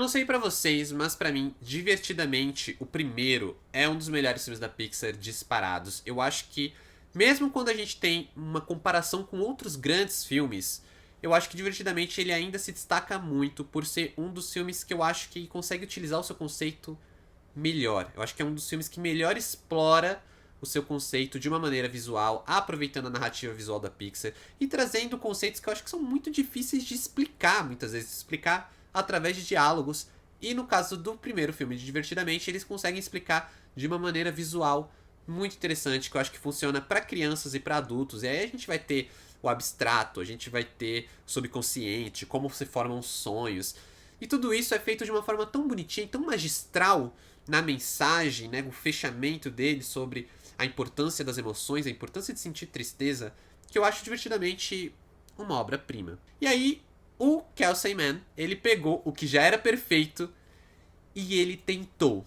não sei pra vocês, mas pra mim, divertidamente, o primeiro é um dos melhores filmes da Pixar disparados. Eu acho que, mesmo quando a gente tem uma comparação com outros grandes filmes, eu acho que divertidamente ele ainda se destaca muito por ser um dos filmes que eu acho que consegue utilizar o seu conceito melhor. Eu acho que é um dos filmes que melhor explora o seu conceito de uma maneira visual, aproveitando a narrativa visual da Pixar e trazendo conceitos que eu acho que são muito difíceis de explicar, muitas vezes explicar através de diálogos. E no caso do primeiro filme de Divertidamente, eles conseguem explicar de uma maneira visual muito interessante, que eu acho que funciona para crianças e para adultos. E aí a gente vai ter o abstrato, a gente vai ter o subconsciente, como se formam sonhos. E tudo isso é feito de uma forma tão bonitinha e tão magistral na mensagem, né, o fechamento dele sobre a importância das emoções, a importância de sentir tristeza, que eu acho divertidamente uma obra-prima. E aí, o Kelsey Man, ele pegou o que já era perfeito e ele tentou.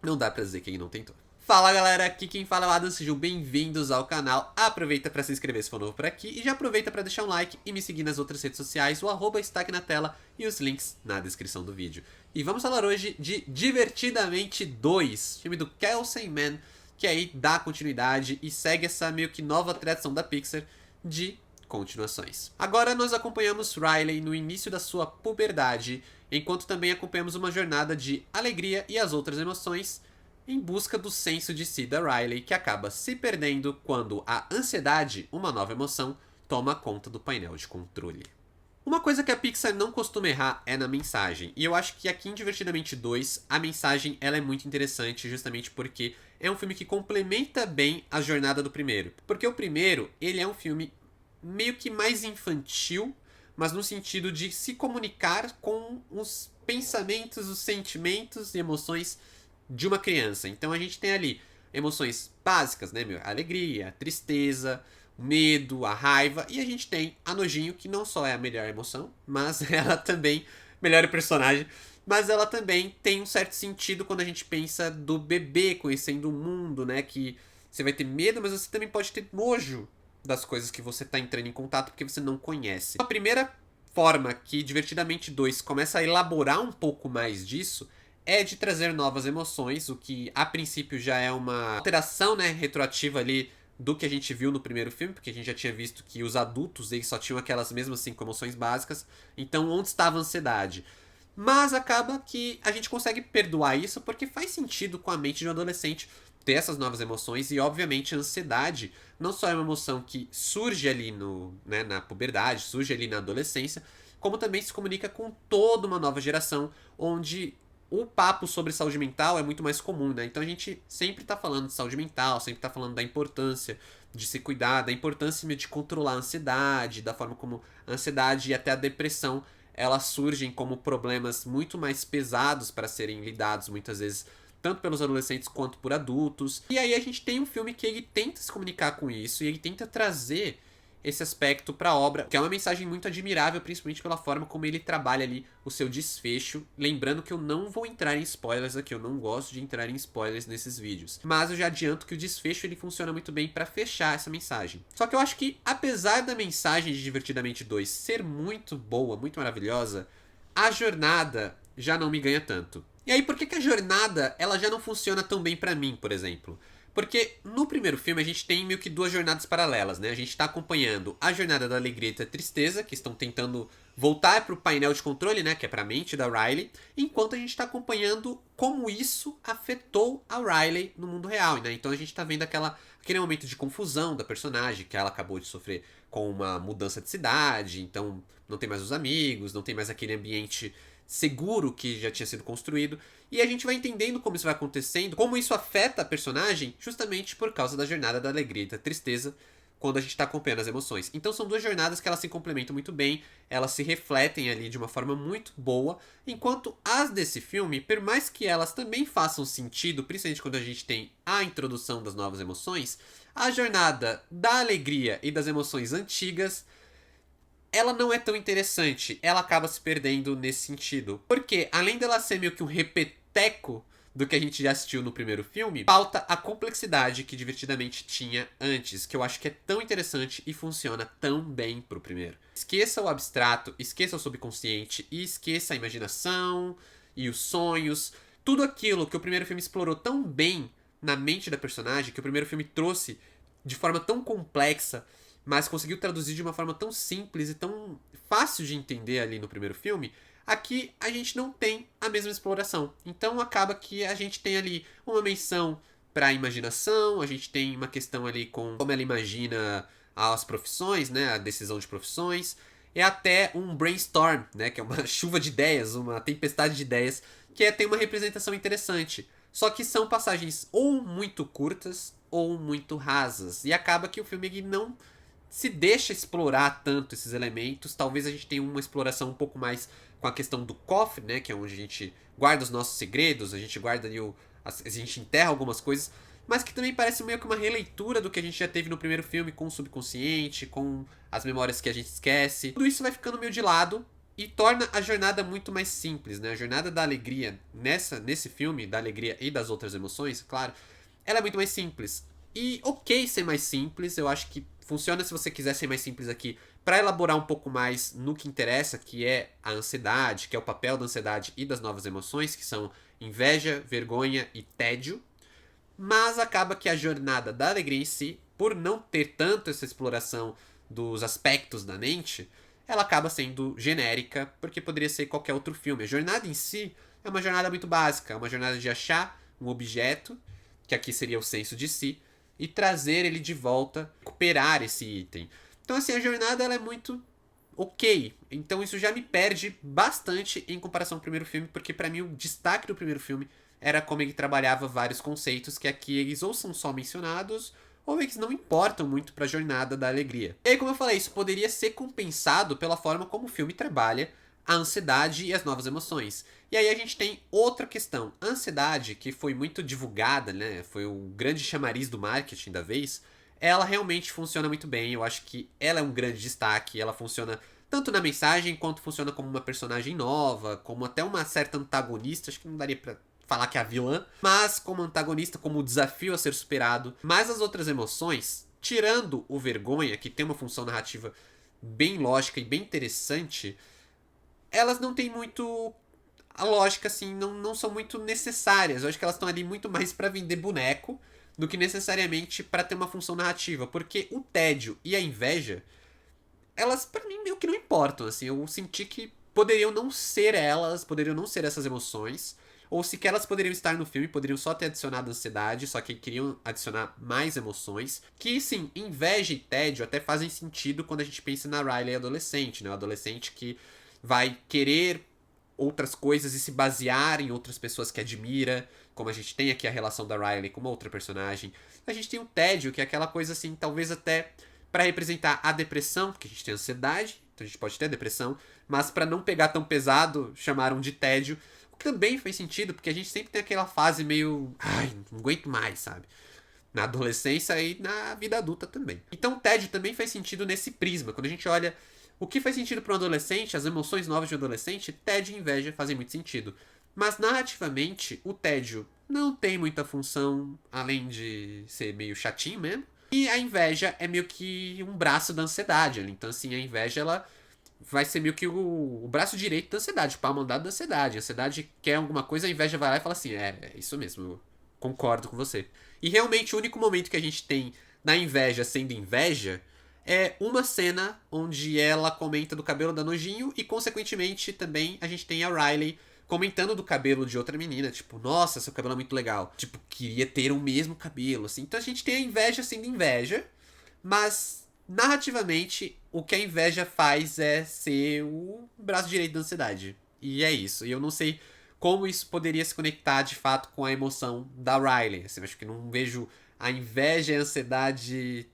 Não dá pra dizer que ele não tentou. Fala galera, aqui quem fala é o Adam, sejam bem-vindos ao canal. Aproveita para se inscrever se for novo por aqui e já aproveita para deixar um like e me seguir nas outras redes sociais. O arroba está aqui na tela e os links na descrição do vídeo. E vamos falar hoje de Divertidamente 2, filme do Kelsey Man, que aí dá continuidade e segue essa meio que nova tradição da Pixar de continuações. Agora nós acompanhamos Riley no início da sua puberdade, enquanto também acompanhamos uma jornada de alegria e as outras emoções em busca do senso de si da Riley, que acaba se perdendo quando a ansiedade, uma nova emoção, toma conta do painel de controle. Uma coisa que a Pixar não costuma errar é na mensagem, e eu acho que aqui em Divertidamente 2, a mensagem ela é muito interessante justamente porque é um filme que complementa bem a jornada do primeiro. Porque o primeiro, ele é um filme meio que mais infantil, mas no sentido de se comunicar com os pensamentos, os sentimentos e emoções de uma criança. Então a gente tem ali emoções básicas, né, meu? A alegria, a tristeza, o medo, a raiva. E a gente tem a Nojinho, que não só é a melhor emoção, mas ela também, melhor personagem, mas ela também tem um certo sentido quando a gente pensa do bebê conhecendo o mundo, né? Que você vai ter medo, mas você também pode ter nojo das coisas que você tá entrando em contato porque você não conhece. A primeira forma que Divertidamente 2 começa a elaborar um pouco mais disso é de trazer novas emoções, o que a princípio já é uma alteração, né, retroativa ali do que a gente viu no primeiro filme, porque a gente já tinha visto que os adultos eles só tinham aquelas mesmas 5 emoções básicas, então onde estava a ansiedade? Mas acaba que a gente consegue perdoar isso porque faz sentido com a mente de um adolescente ter essas novas emoções e obviamente a ansiedade não só é uma emoção que surge ali no, né, na puberdade, surge ali na adolescência, como também se comunica com toda uma nova geração onde o papo sobre saúde mental é muito mais comum, né? Então a gente sempre tá falando de saúde mental, sempre tá falando da importância de se cuidar, da importância de controlar a ansiedade, da forma como a ansiedade e até a depressão, elas surgem como problemas muito mais pesados para serem lidados muitas vezes, tanto pelos adolescentes quanto por adultos. E aí a gente tem um filme que ele tenta se comunicar com isso e ele tenta trazer esse aspecto para a obra, que é uma mensagem muito admirável, principalmente pela forma como ele trabalha ali o seu desfecho. Lembrando que eu não vou entrar em spoilers aqui, eu não gosto de entrar em spoilers nesses vídeos. Mas eu já adianto que o desfecho ele funciona muito bem para fechar essa mensagem. Só que eu acho que, apesar da mensagem de Divertidamente 2 ser muito boa, muito maravilhosa, a jornada já não me ganha tanto. E aí, por que a jornada ela já não funciona tão bem para mim, por exemplo? Porque no primeiro filme a gente tem meio que duas jornadas paralelas, né? A gente tá acompanhando a jornada da alegria e da tristeza, que estão tentando voltar pro painel de controle, né? Que é pra mente da Riley, enquanto a gente tá acompanhando como isso afetou a Riley no mundo real, né? Então a gente tá vendo aquele momento de confusão da personagem, que ela acabou de sofrer com uma mudança de cidade, então não tem mais os amigos, não tem mais aquele ambiente seguro que já tinha sido construído. E a gente vai entendendo como isso vai acontecendo, como isso afeta a personagem, justamente por causa da jornada da alegria e da tristeza, quando a gente está acompanhando as emoções. Então são duas jornadas que elas se complementam muito bem, elas se refletem ali de uma forma muito boa, enquanto as desse filme, por mais que elas também façam sentido, principalmente quando a gente tem a introdução das novas emoções, a jornada da alegria e das emoções antigas ela não é tão interessante, ela acaba se perdendo nesse sentido. Porque, além dela ser meio que um repeteco do que a gente já assistiu no primeiro filme, falta a complexidade que Divertidamente tinha antes, que eu acho que é tão interessante e funciona tão bem pro primeiro. Esqueça o abstrato, esqueça o subconsciente e esqueça a imaginação e os sonhos. Tudo aquilo que o primeiro filme explorou tão bem na mente da personagem, que o primeiro filme trouxe de forma tão complexa, mas conseguiu traduzir de uma forma tão simples e tão fácil de entender ali no primeiro filme, aqui a gente não tem a mesma exploração. Então acaba que a gente tem ali uma menção para a imaginação, a gente tem uma questão ali com como ela imagina as profissões, né, a decisão de profissões, é até um brainstorm, né, que é uma chuva de ideias, uma tempestade de ideias, que tem uma representação interessante. Só que são passagens ou muito curtas ou muito rasas. E acaba que o filme não se deixa explorar tanto esses elementos. Talvez a gente tenha uma exploração um pouco mais com a questão do cofre, né? Que é onde a gente guarda os nossos segredos, a gente guarda ali a gente enterra algumas coisas. Mas que também parece meio que uma releitura do que a gente já teve no primeiro filme, com o subconsciente, com as memórias que a gente esquece. Tudo isso vai ficando meio de lado e torna a jornada muito mais simples, né? A jornada da alegria nesse filme, da alegria e das outras emoções, claro, ela é muito mais simples. E ok ser mais simples, eu acho que funciona se você quiser ser mais simples aqui, para elaborar um pouco mais no que interessa, que é a ansiedade, que é o papel da ansiedade e das novas emoções, que são inveja, vergonha e tédio. Mas acaba que a jornada da alegria em si, por não ter tanto essa exploração dos aspectos da mente, ela acaba sendo genérica, porque poderia ser qualquer outro filme. A jornada em si é uma jornada muito básica, é uma jornada de achar um objeto, que aqui seria o senso de si, e trazer ele de volta, recuperar esse item. Então assim, a jornada ela é muito ok. Então isso já me perde bastante em comparação ao primeiro filme, porque para mim o destaque do primeiro filme era como ele trabalhava vários conceitos que aqui eles ou são só mencionados ou eles não importam muito para a jornada da alegria. E aí, como eu falei, isso poderia ser compensado pela forma como o filme trabalha a ansiedade e as novas emoções. E aí a gente tem outra questão. A ansiedade, que foi muito divulgada, né? Foi o grande chamariz do marketing da vez. Ela realmente funciona muito bem. Eu acho que ela é um grande destaque. Ela funciona tanto na mensagem, quanto funciona como uma personagem nova, como até uma certa antagonista. Acho que não daria pra falar que é a vilã, mas como antagonista, como desafio a ser superado. Mas as outras emoções, tirando o vergonha, que tem uma função narrativa bem lógica e bem interessante, elas não têm muito a lógica, assim, não são muito necessárias. Eu acho que elas estão ali muito mais para vender boneco do que necessariamente para ter uma função narrativa, porque o tédio e a inveja, elas para mim meio que não importam, assim, eu senti que poderiam não ser elas, poderiam não ser essas emoções, ou sequer elas poderiam estar no filme, poderiam só ter adicionado ansiedade, só que queriam adicionar mais emoções. Que sim, inveja e tédio até fazem sentido quando a gente pensa na Riley adolescente, né? O adolescente que vai querer outras coisas e se basear em outras pessoas que admira, como a gente tem aqui a relação da Riley com uma outra personagem. A gente tem o tédio, que é aquela coisa assim, talvez até para representar a depressão, porque a gente tem ansiedade, então a gente pode ter depressão, mas para não pegar tão pesado, chamaram de tédio. O que também faz sentido, porque a gente sempre tem aquela fase meio, ai, não aguento mais, sabe? Na adolescência e na vida adulta também. Então o tédio também faz sentido nesse prisma. Quando a gente olha o que faz sentido para um adolescente, as emoções novas de um adolescente, tédio e inveja fazem muito sentido. Mas narrativamente, o tédio não tem muita função, além de ser meio chatinho mesmo. E a inveja é meio que um braço da ansiedade. Então, assim, a inveja, ela vai ser meio que o braço direito da ansiedade, o pau mandado da ansiedade. A ansiedade quer alguma coisa, a inveja vai lá e fala assim, é isso mesmo, eu concordo com você. E realmente o único momento que a gente tem da inveja sendo inveja é uma cena onde ela comenta do cabelo da Nojinho e, consequentemente, também a gente tem a Riley comentando do cabelo de outra menina, tipo, nossa, seu cabelo é muito legal. Tipo, queria ter o mesmo cabelo, assim. Então a gente tem a inveja sendo inveja, mas narrativamente o que a inveja faz é ser o braço direito da ansiedade. E é isso. E eu não sei como isso poderia se conectar de fato com a emoção da Riley. Assim, eu acho que não vejo a inveja e a ansiedade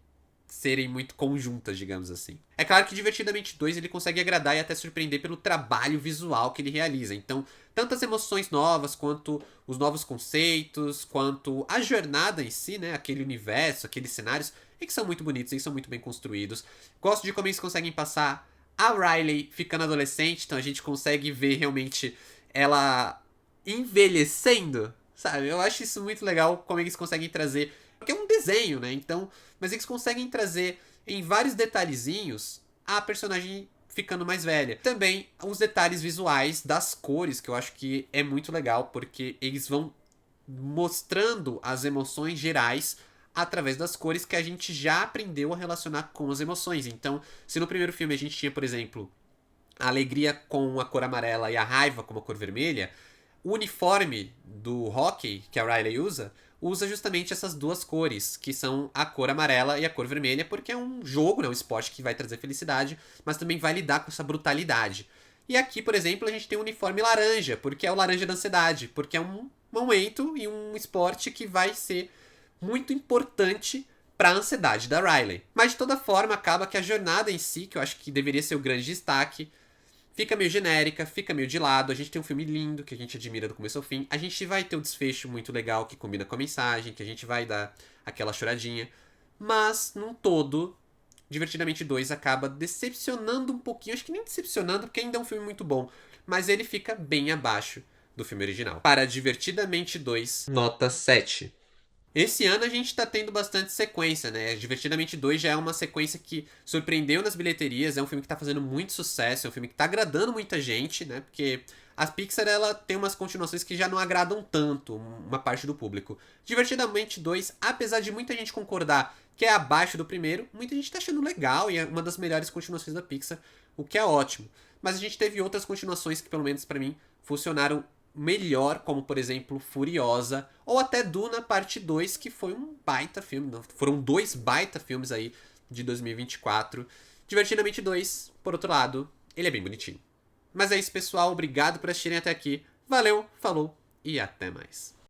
serem muito conjuntas, digamos assim. É claro que Divertidamente 2 ele consegue agradar e até surpreender pelo trabalho visual que ele realiza. Então, tanto as emoções novas, quanto os novos conceitos, quanto a jornada em si, né? Aquele universo, aqueles cenários, e que são muito bonitos, e são muito bem construídos. Gosto de como eles conseguem passar a Riley ficando adolescente, então a gente consegue ver realmente ela envelhecendo, sabe? Eu acho isso muito legal, como eles conseguem trazer. Porque é um desenho, né? Então, mas eles conseguem trazer em vários detalhezinhos a personagem ficando mais velha. Também os detalhes visuais das cores, que eu acho que é muito legal, porque eles vão mostrando as emoções gerais através das cores que a gente já aprendeu a relacionar com as emoções. Então, se no primeiro filme a gente tinha, por exemplo, a alegria com a cor amarela e a raiva com a cor vermelha, o uniforme do hockey que a Riley usa justamente essas duas cores, que são a cor amarela e a cor vermelha, porque é um jogo, né, um esporte que vai trazer felicidade, mas também vai lidar com essa brutalidade. E aqui, por exemplo, a gente tem um uniforme laranja, porque é o laranja da ansiedade, porque é um momento e um esporte que vai ser muito importante para a ansiedade da Riley. Mas de toda forma, acaba que a jornada em si, que eu acho que deveria ser o grande destaque, fica meio genérica, fica meio de lado. A gente tem um filme lindo que a gente admira do começo ao fim. A gente vai ter um desfecho muito legal que combina com a mensagem, que a gente vai dar aquela choradinha. Mas, num todo, Divertidamente 2 acaba decepcionando um pouquinho. Acho que nem decepcionando, porque ainda é um filme muito bom. Mas ele fica bem abaixo do filme original. Para Divertidamente 2, nota 7. Esse ano a gente tá tendo bastante sequência, né? Divertidamente 2 já é uma sequência que surpreendeu nas bilheterias, é um filme que tá fazendo muito sucesso, é um filme que tá agradando muita gente, né? Porque a Pixar, ela tem umas continuações que já não agradam tanto uma parte do público. Divertidamente 2, apesar de muita gente concordar que é abaixo do primeiro, muita gente tá achando legal e é uma das melhores continuações da Pixar, o que é ótimo. Mas a gente teve outras continuações que, pelo menos pra mim, funcionaram melhor, como por exemplo Furiosa, ou até Duna Parte 2, que foi um baita filme. Não, foram dois baita filmes aí de 2024. Divertidamente 2, por outro lado, ele é bem bonitinho. Mas é isso, pessoal. Obrigado por assistirem até aqui. Valeu, falou e até mais.